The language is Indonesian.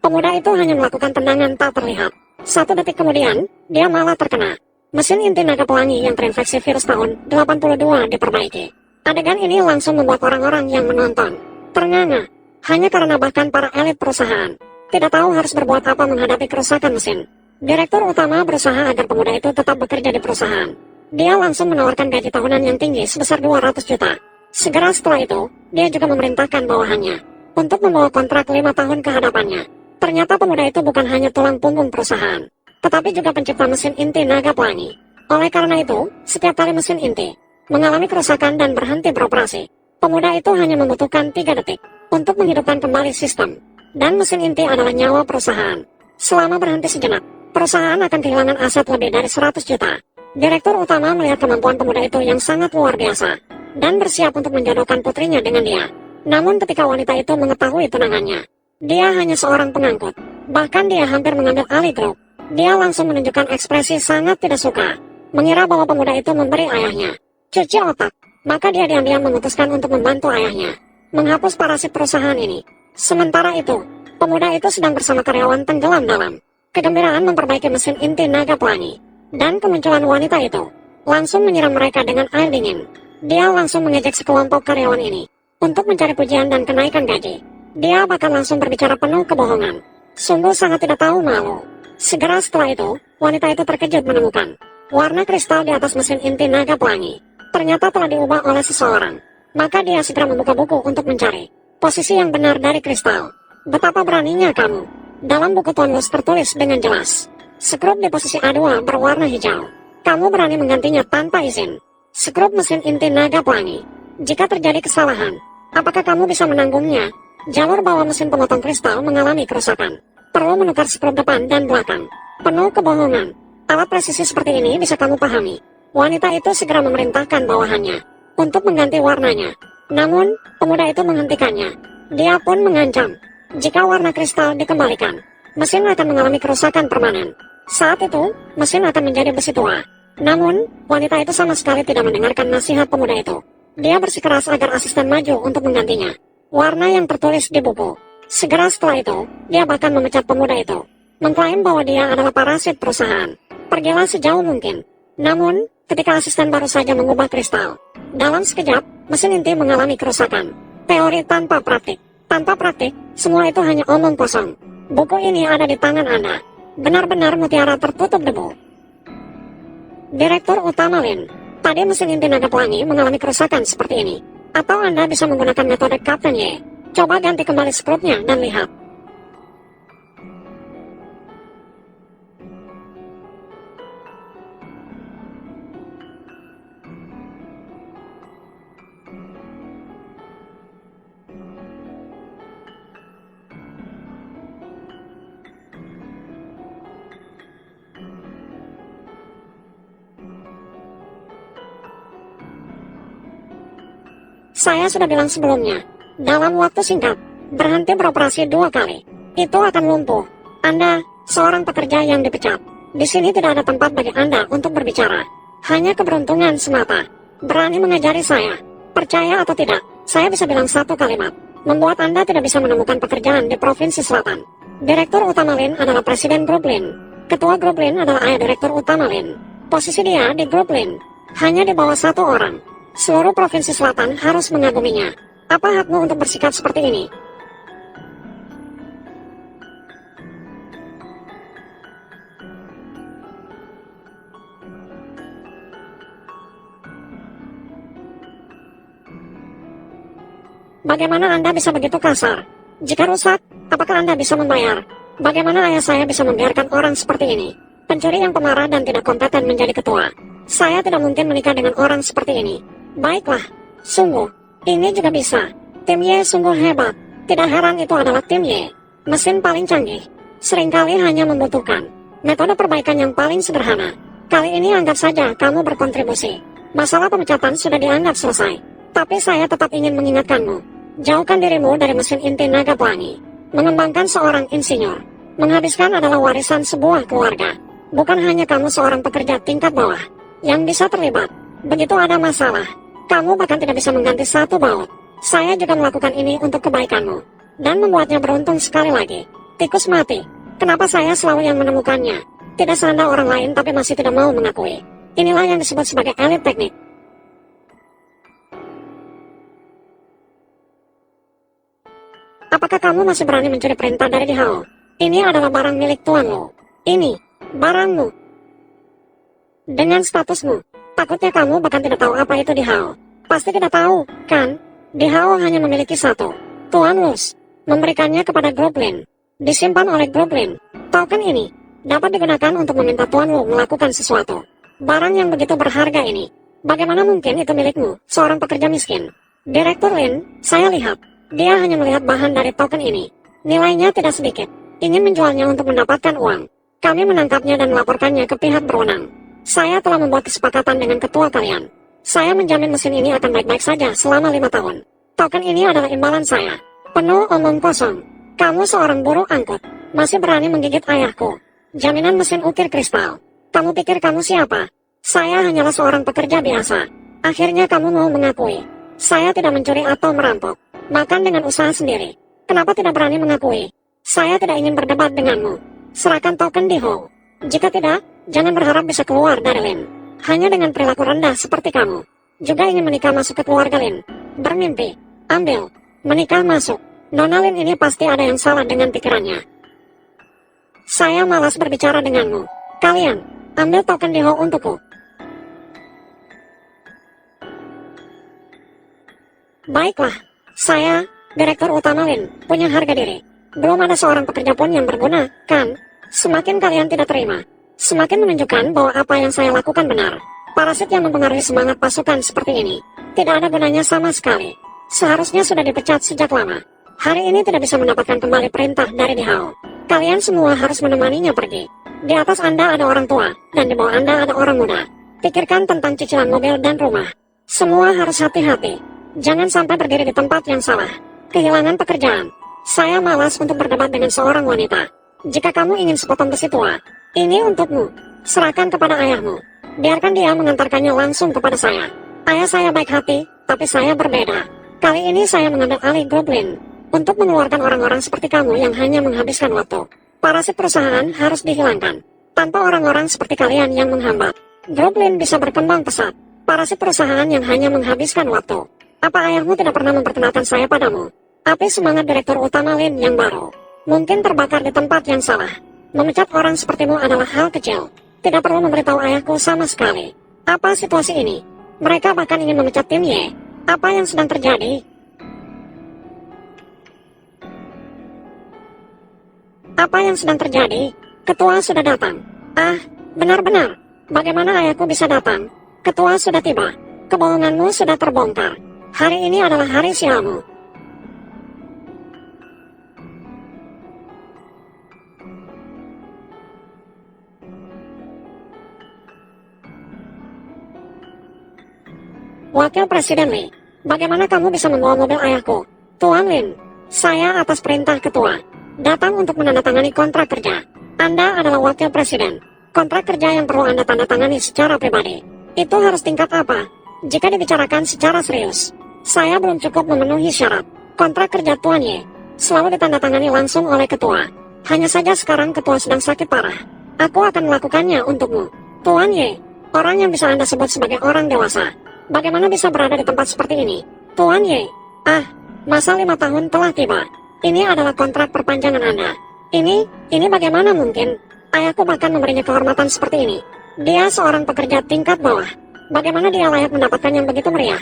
Pemuda itu hanya melakukan tendangan tak terlihat. 1 detik kemudian, dia malah terkena. Mesin inti naga pelangi yang terinfeksi virus tahun 82 diperbaiki. Adegan ini langsung membuat orang-orang yang menonton ternganga, hanya karena bahkan para elit perusahaan tidak tahu harus berbuat apa menghadapi kerusakan mesin. Direktur utama berusaha agar pemuda itu tetap bekerja di perusahaan. Dia langsung menawarkan gaji tahunan yang tinggi sebesar 200 juta. Segera setelah itu, dia juga memerintahkan bawahannya untuk membawa kontrak 5 tahun ke hadapannya. Ternyata pemuda itu bukan hanya tulang punggung perusahaan, tetapi juga pencipta mesin inti naga pelangi. Oleh karena itu, setiap kali mesin inti mengalami kerusakan dan berhenti beroperasi, pemuda itu hanya membutuhkan 3 detik untuk menghidupkan kembali sistem. Dan mesin inti adalah nyawa perusahaan. Selama berhenti sejenak, perusahaan akan kehilangan aset lebih dari 100 juta. Direktur utama melihat kemampuan pemuda itu yang sangat luar biasa, dan bersiap untuk menjodohkan putrinya dengan dia. Namun ketika wanita itu mengetahui tunangannya, dia hanya seorang pengangkut. Bahkan dia hampir mengambil alih grup. Dia langsung menunjukkan ekspresi sangat tidak suka, mengira bahwa pemuda itu memberi ayahnya cuci otak. Maka dia diam-diam memutuskan untuk membantu ayahnya menghapus parasit perusahaan ini. Sementara itu, pemuda itu sedang bersama karyawan tenggelam dalam kegembiraan memperbaiki mesin inti naga pelangi. Dan kemunculan wanita itu langsung menyiram mereka dengan air dingin. Dia langsung mengejek sekelompok karyawan ini untuk mencari pujian dan kenaikan gaji. Dia bahkan langsung berbicara penuh kebohongan. Sungguh sangat tidak tahu malu. Segera setelah itu, wanita itu terkejut menemukan warna kristal di atas mesin inti naga pelangi ternyata telah diubah oleh seseorang. Maka dia segera membuka buku untuk mencari posisi yang benar dari kristal. Betapa beraninya kamu. Dalam buku Tuan Lus tertulis dengan jelas, skrup di posisi A2 berwarna hijau. Kamu berani menggantinya tanpa izin. Skrup mesin inti naga pelangi. Jika terjadi kesalahan, apakah kamu bisa menanggungnya? Jalur bawah mesin pemotong kristal mengalami kerusakan. Perlu menukar skrup depan dan belakang. Penuh kebohongan. Alat presisi seperti ini bisa kamu pahami. Wanita itu segera memerintahkan bawahannya untuk mengganti warnanya. Namun, pemuda itu menghentikannya. Dia pun mengancam, jika warna kristal dikembalikan, mesin akan mengalami kerusakan permanen. Saat itu, mesin akan menjadi besi tua. Namun, wanita itu sama sekali tidak mendengarkan nasihat pemuda itu. Dia bersikeras agar asisten maju untuk menggantinya warna yang tertulis di buku. Segera setelah itu, dia bahkan memecat pemuda itu, mengklaim bahwa dia adalah parasit perusahaan. Pergilah sejauh mungkin. Namun, ketika asisten baru saja mengubah kristal, dalam sekejap, mesin inti mengalami kerusakan. Teori tanpa praktik. Tanpa praktik, semua itu hanya omong kosong. Buku ini ada di tangan Anda. Benar-benar mutiara tertutup debu. Direktur utama Lin. Tadi mesin inti naga pelangi mengalami kerusakan seperti ini. Atau Anda bisa menggunakan metode Kapten Y. Coba ganti kembali skrupnya dan lihat. Saya sudah bilang sebelumnya, dalam waktu singkat, berhenti beroperasi 2 kali. Itu akan lumpuh. Anda, seorang pekerja yang dipecat. Di sini tidak ada tempat bagi Anda untuk berbicara. Hanya keberuntungan semata. Berani mengajari saya. Percaya atau tidak, saya bisa bilang 1 kalimat. Membuat Anda tidak bisa menemukan pekerjaan di Provinsi Selatan. Direktur utama Lin adalah Presiden grup Lin. Ketua grup Lin adalah ayah Direktur utama Lin. Posisi dia di grup Lin hanya di bawah 1 orang. Seluruh Provinsi Selatan harus mengaguminya. Apa hakmu untuk bersikap seperti ini? Bagaimana Anda bisa begitu kasar? Jika rusak, apakah Anda bisa membayar? Bagaimana ayah saya bisa membiarkan orang seperti ini? Pencuri yang pemarah dan tidak kompeten menjadi ketua. Saya tidak mungkin menikah dengan orang seperti ini. Baiklah, sungguh, ini juga bisa. Tim Y sungguh hebat. Tidak heran itu adalah tim Y. Mesin paling canggih. Seringkali hanya membutuhkan metode perbaikan yang paling sederhana. Kali ini anggap saja kamu berkontribusi. Masalah pemecatan sudah dianggap selesai. Tapi saya tetap ingin mengingatkanmu. Jauhkan dirimu dari mesin inti naga pelangi. Mengembangkan seorang insinyur. Menghabiskan adalah warisan sebuah keluarga. Bukan hanya kamu seorang pekerja tingkat bawah yang bisa terlibat. Begitu ada masalah, kamu bahkan tidak bisa mengganti 1 baut. Saya juga melakukan ini untuk kebaikanmu, dan membuatnya beruntung sekali lagi. Tikus mati. Kenapa saya selalu yang menemukannya? Tidak seanda orang lain tapi masih tidak mau mengakui. Inilah yang disebut sebagai elit teknik. Apakah kamu masih berani mencuri perintah dari Di Hao? Ini adalah barang milik Tuan Lo. Ini, barangmu. Dengan statusmu, takutnya kamu bahkan tidak tahu apa itu Di Hao. Pasti tidak tahu, kan? Di Hao hanya memiliki satu. Tuan Luz memberikannya kepada Goblin. Disimpan oleh Goblin. Token ini dapat digunakan untuk meminta Tuan Lu melakukan sesuatu. Barang yang begitu berharga ini, bagaimana mungkin itu milikmu, seorang pekerja miskin? Direktur Lin, saya lihat, dia hanya melihat bahan dari token ini. Nilainya tidak sedikit. Ingin menjualnya untuk mendapatkan uang. Kami menangkapnya dan melaporkannya ke pihak berwenang. Saya telah membuat kesepakatan dengan ketua kalian. Saya menjamin mesin ini akan baik-baik saja selama 5 tahun. Token ini adalah imbalan saya. Penuh omong kosong. Kamu seorang buruh angkut, masih berani menggigit ayahku. Jaminan mesin ukir kristal. Kamu pikir kamu siapa? Saya hanyalah seorang pekerja biasa. Akhirnya kamu mau mengakui. Saya tidak mencuri atau merampok. Makan dengan usaha sendiri. Kenapa tidak berani mengakui? Saya tidak ingin berdebat denganmu. Serahkan token Di Hao. Jika tidak, jangan berharap bisa keluar dari Lin. Hanya dengan perilaku rendah seperti kamu. Juga ingin menikah masuk ke keluarga Lin. Bermimpi. Ambil. Menikah masuk. Nona Lin ini pasti ada yang salah dengan pikirannya. Saya malas berbicara denganmu. Kalian, ambil token Di Hao untukku. Baiklah. Saya, Direktur Utama Lin, punya harga diri. Belum ada seorang pekerja pun yang berguna, kan? Semakin kalian tidak terima, semakin menunjukkan bahwa apa yang saya lakukan benar. Parasit yang mempengaruhi semangat pasukan seperti ini, tidak ada gunanya sama sekali. Seharusnya sudah dipecat sejak lama. Hari ini tidak bisa mendapatkan kembali perintah dari Di Hao. Kalian semua harus menemaninya pergi. Di atas Anda ada orang tua, dan di bawah Anda ada orang muda. Pikirkan tentang cicilan mobil dan rumah. Semua harus hati-hati. Jangan sampai berdiri di tempat yang salah. Kehilangan pekerjaan. Saya malas untuk berdebat dengan seorang wanita. Jika kamu ingin sepotong besi tua, ini untukmu. Serahkan kepada ayahmu. Biarkan dia mengantarkannya langsung kepada saya. Ayah saya baik hati, tapi saya berbeda. Kali ini saya mengambil alih Goblin. Untuk mengeluarkan orang-orang seperti kamu yang hanya menghabiskan waktu. Parasit perusahaan harus dihilangkan. Tanpa orang-orang seperti kalian yang menghambat, Goblin bisa berkembang pesat. Parasit perusahaan yang hanya menghabiskan waktu. Apa ayahmu tidak pernah memperkenalkan saya padamu? Api semangat Direktur Utama Lin yang baru mungkin terbakar di tempat yang salah. Memecat orang sepertimu adalah hal kecil. Tidak perlu memberitahu ayahku sama sekali. Apa situasi ini? Mereka bahkan ingin memecat tim Ye. Apa yang sedang terjadi? Apa yang sedang terjadi? Ketua sudah datang. Ah, benar-benar. Bagaimana ayahku bisa datang? Ketua sudah tiba. Kebohonganmu sudah terbongkar. Hari ini adalah hari sialmu. Wakil Presiden Li, bagaimana kamu bisa membawa mobil ayahku? Tuan Lin, saya atas perintah ketua, datang untuk menandatangani kontrak kerja. Anda adalah wakil presiden. Kontrak kerja yang perlu Anda tandatangani secara pribadi. Itu harus tingkat apa? Jika dibicarakan secara serius, saya belum cukup memenuhi syarat. Kontrak kerja Tuan Ye selalu ditandatangani langsung oleh ketua. Hanya saja sekarang ketua sedang sakit parah. Aku akan melakukannya untukmu. Tuan Ye, orang yang bisa Anda sebut sebagai orang dewasa. Bagaimana bisa berada di tempat seperti ini? Tuan Ye, masa 5 tahun telah tiba. Ini adalah kontrak perpanjangan Anda. Ini bagaimana mungkin? Ayahku bahkan memberinya kehormatan seperti ini. Dia seorang pekerja tingkat bawah. Bagaimana dia layak mendapatkan yang begitu meriah?